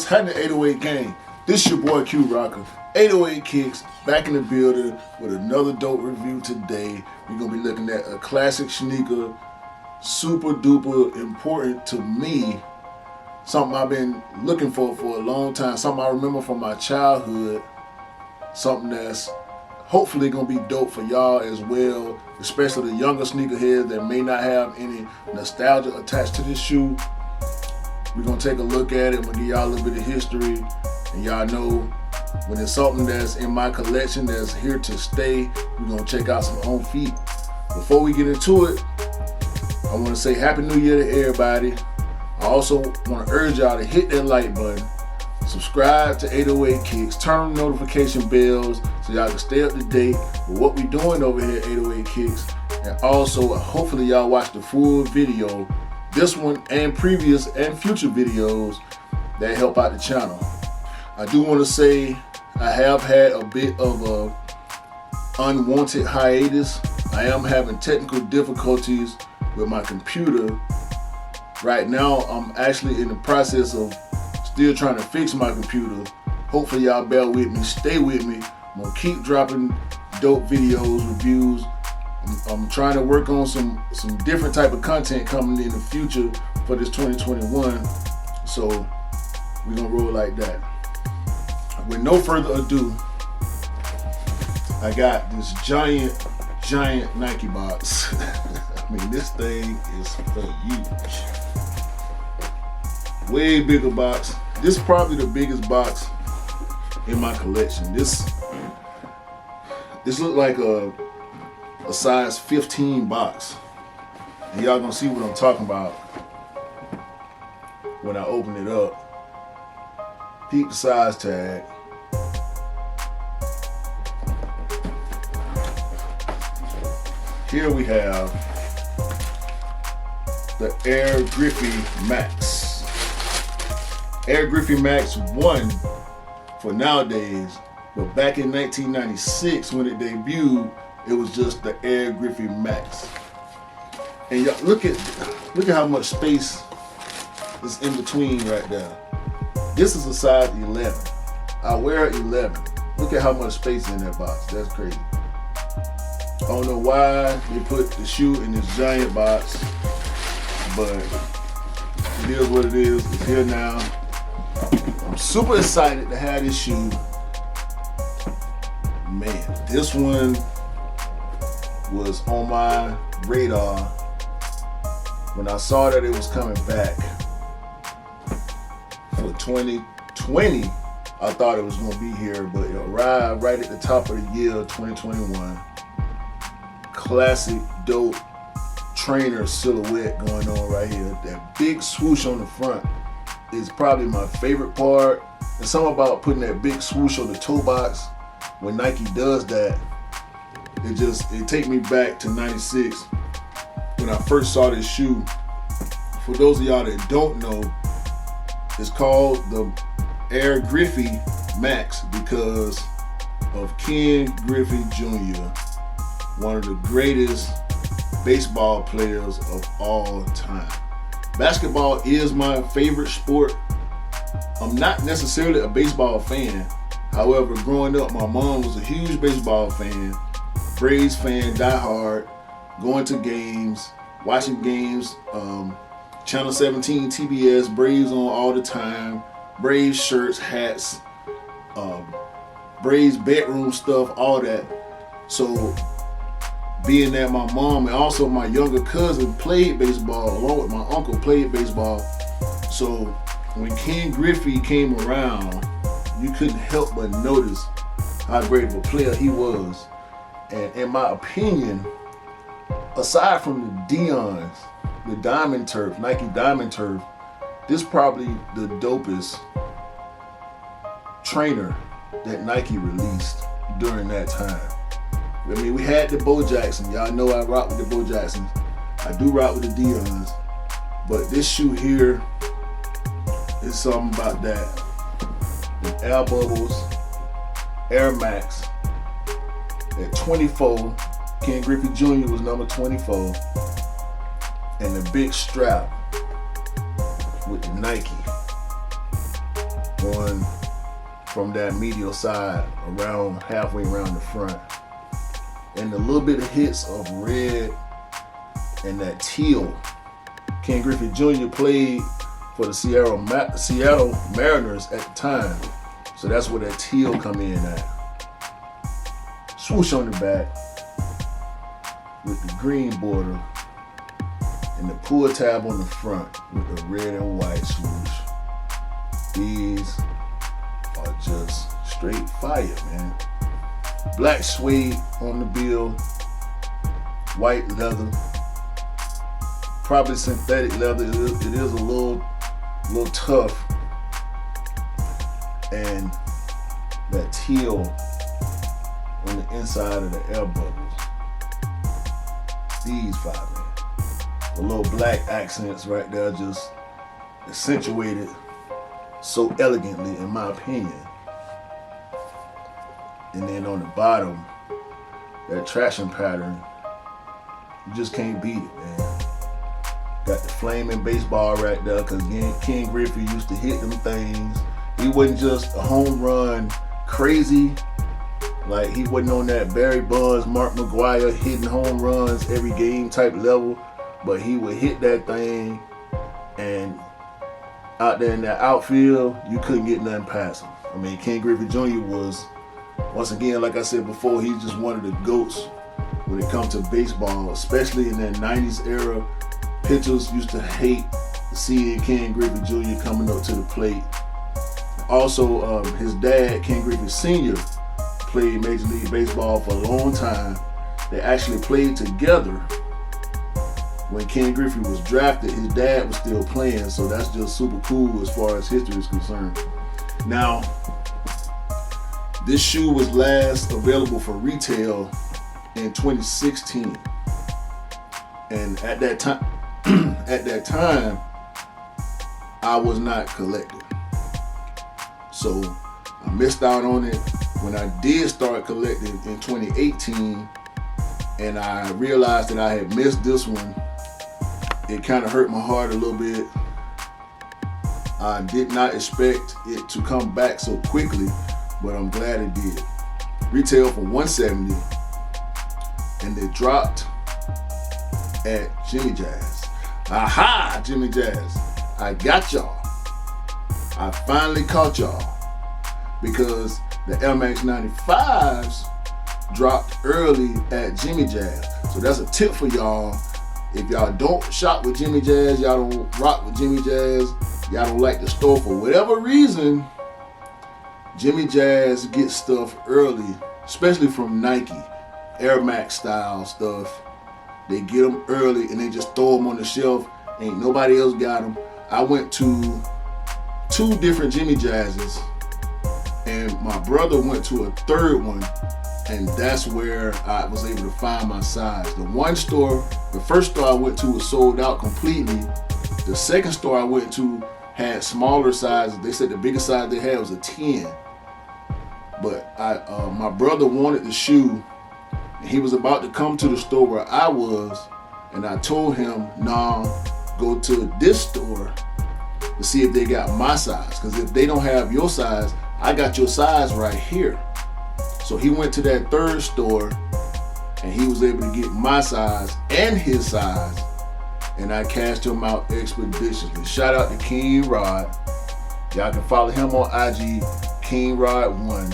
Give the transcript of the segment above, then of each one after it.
happening, 808 gang? This your boy Q Rocker, 808 Kicks, back in the building with another dope review today. We're gonna be looking at a classic sneaker, super duper important to me. Something I've been looking for a long time. Something I remember from my childhood. Something that's hopefully gonna be dope for y'all as well, especially the younger sneakerheads that may not have any nostalgia attached to this shoe. We're gonna take a look at it. I'm gonna give y'all a little bit of history, and y'all know when it's something that's in my collection that's here to stay, we're gonna check out some on feet. Before we get into it, I wanna say Happy New Year to everybody. I also wanna urge y'all to hit that like button, subscribe to 808 Kicks, turn on notification bells so y'all can stay up to date with what we're doing over here at 808 Kicks. And also, hopefully y'all watch the full video, this one and previous and future videos that help out the channel. I do want to say I have had a bit of a unwanted hiatus. I am having technical difficulties with my computer. Right now, I'm actually in the process of still trying to fix my computer. Hopefully y'all bear with me, stay with me. I'm gonna keep dropping dope videos, reviews. I'm trying to work on some different type of content coming in the future for this 2021. So we're gonna roll like that. With no further ado, I got this giant Nike box. I mean, this thing is huge. Way bigger box. This is probably the biggest box in my collection. This looked like a size 15 box. And y'all gonna see what I'm talking about when I open it up. Peep the size tag. Here we have the Air Griffey Max. Air Griffey Max 1 for nowadays, but back in 1996 when it debuted, it was just the Air Griffey Max. And y'all look at how much space is in between right there. This is a size 11. I wear 11. Look at how much space in that box. That's crazy. I don't know why they put the shoe in this giant box, but it is what it is. It's here now. I'm super excited to have this shoe. Man, this one was on my radar when I saw that it was coming back for 2020. I thought it was going to be here, but it arrived right at the top of the year 2021. Classic dope trainer silhouette going on right here. That big swoosh on the front is probably my favorite part. There's something about putting that big swoosh on the toe box. When Nike does that, it take me back to 96 when I first saw this shoe. For those of y'all that don't know, it's called the Air Griffey Max because of Ken Griffey Jr., one of the greatest baseball players of all time. Basketball is my favorite sport. I'm not necessarily a baseball fan. However, growing up, my mom was a huge baseball fan, Braves fan, diehard, going to games, watching games, Channel 17, TBS, Braves on all the time, Braves shirts, hats, Braves bedroom stuff, all that. So being that my mom and also my younger cousin played baseball, along with my uncle played baseball, so when Ken Griffey came around, you couldn't help but notice how great of a player he was. And in my opinion, aside from the Dion's, the Diamond Turf, Nike Diamond Turf, this probably the dopest trainer that Nike released during that time. I mean, we had the Bo Jackson. Y'all know I rock with the Bo Jacksons. I do rock with the Dion's. But this shoe here is something about that. The Air Bubbles, Air Max at 24. Ken Griffey Jr. was number 24. And the big strap with the Nike. going from that medial side around halfway around the front. And a little bit of hits of red and that teal. Ken Griffey Jr. played for the Seattle Mariners at the time. So that's where that teal come in at. Swoosh on the back with the green border and the pull tab on the front with the red and white swoosh. These are just straight fire, man. Black suede on the bill, white leather, probably synthetic leather. It is a little tough, and that teal on the inside of the air bubbles. These five, man. The little black accents right there just accentuated so elegantly, in my opinion. And then on the bottom, that traction pattern, you just can't beat it, man. Got the flaming baseball right there, because Ken Griffey used to hit them things. He wasn't just a home run crazy. Like, he wasn't on that Barry Bonds, Mark McGwire hitting home runs every game type level, but he would hit that thing, and out there in that outfield, you couldn't get nothing past him. I mean, Ken Griffey Jr. was, once again, like I said before, he's just one of the GOATs when it comes to baseball, especially in that 90s era. Pitchers used to hate seeing Ken Griffey Jr. coming up to the plate. Also, his dad, Ken Griffey Sr., played Major League Baseball for a long time. They actually played together. When Ken Griffey was drafted, his dad was still playing, so that's just super cool as far as history is concerned. Now, this shoe was last available for retail in 2016, and at that time, I was not collecting, so I missed out on it. When I did start collecting in 2018, and I realized that I had missed this one, it kind of hurt my heart a little bit. I did not expect it to come back so quickly, but I'm glad it did. Retail for $170, and it dropped at Jimmy Jazz. Aha, Jimmy Jazz. I got y'all. I finally caught y'all, because the Air Max 95s dropped early at Jimmy Jazz. So that's a tip for y'all. If y'all don't shop with Jimmy Jazz, y'all don't rock with Jimmy Jazz, y'all don't like the store for whatever reason, Jimmy Jazz gets stuff early, especially from Nike, Air Max style stuff. They get them early and they just throw them on the shelf. Ain't nobody else got them. I went to 2 different Jimmy Jazzes, and my brother went to a third one, and that's where I was able to find my size. The first store I went to was sold out completely. The second store I went to had smaller sizes. They said the biggest size they had was a 10. But my brother wanted the shoe, and he was about to come to the store where I was, and I told him, nah, go to this store to see if they got my size. Because if they don't have your size, I got your size right here. So he went to that third store, and he was able to get my size and his size, and I cashed him out expeditiously. Shout out to King Rod. Y'all can follow him on IG, King Rod 1.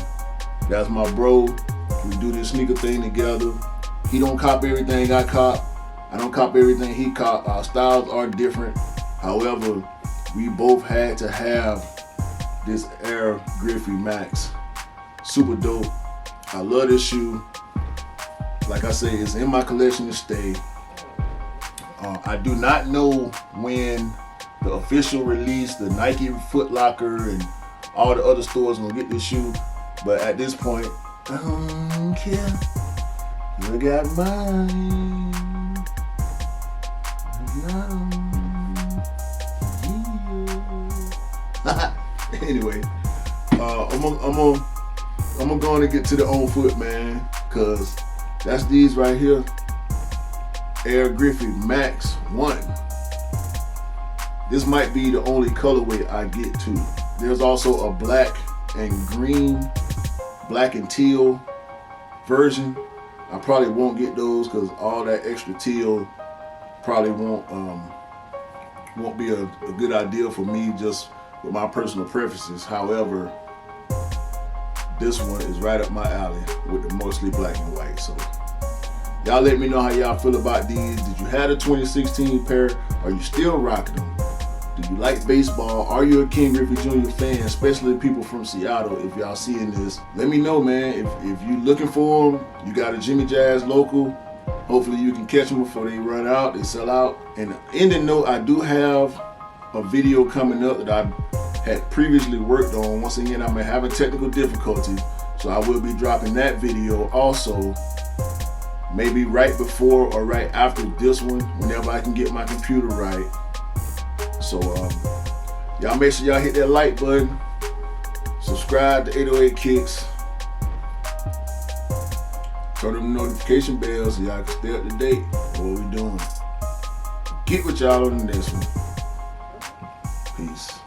That's my bro. We do this sneaker thing together. He don't cop everything I cop. I don't cop everything he cop. Our styles are different. However, we both had to have this Air Griffey Max. Super dope. I love this shoe. Like I say, it's in my collection to stay. I do not know when the official release, the Nike, Foot Locker, and all the other stores gonna get this shoe. But at this point, I don't care. You got mine. Anyway, I'm gonna go on and get to the on foot, man, cause that's these right here. Air Griffey Max 1. This might be the only colorway I get to. There's also a black and green, black and teal version. I probably won't get those because all that extra teal probably won't be a good idea for me just with my personal preferences. However, this one is right up my alley with the mostly black and white. So y'all let me know how y'all feel about these. Did you have a 2016 pair? Are you still rocking them? Do you like baseball? Are you a Ken Griffey Jr. fan? Especially people from Seattle, if y'all seeing this. Let me know, man. If you looking for them, you got a Jimmy Jazz local. Hopefully you can catch them before they run out, they sell out. And ending note, I do have a video coming up that I had previously worked on. Once again, I'm having technical difficulties, so I will be dropping that video also, maybe right before or right after this one, whenever I can get my computer right. So y'all make sure y'all hit that like button, subscribe to 808 Kicks, turn on the notification bell so y'all can stay up to date with what we doing. Get with y'all on the next one. Peace.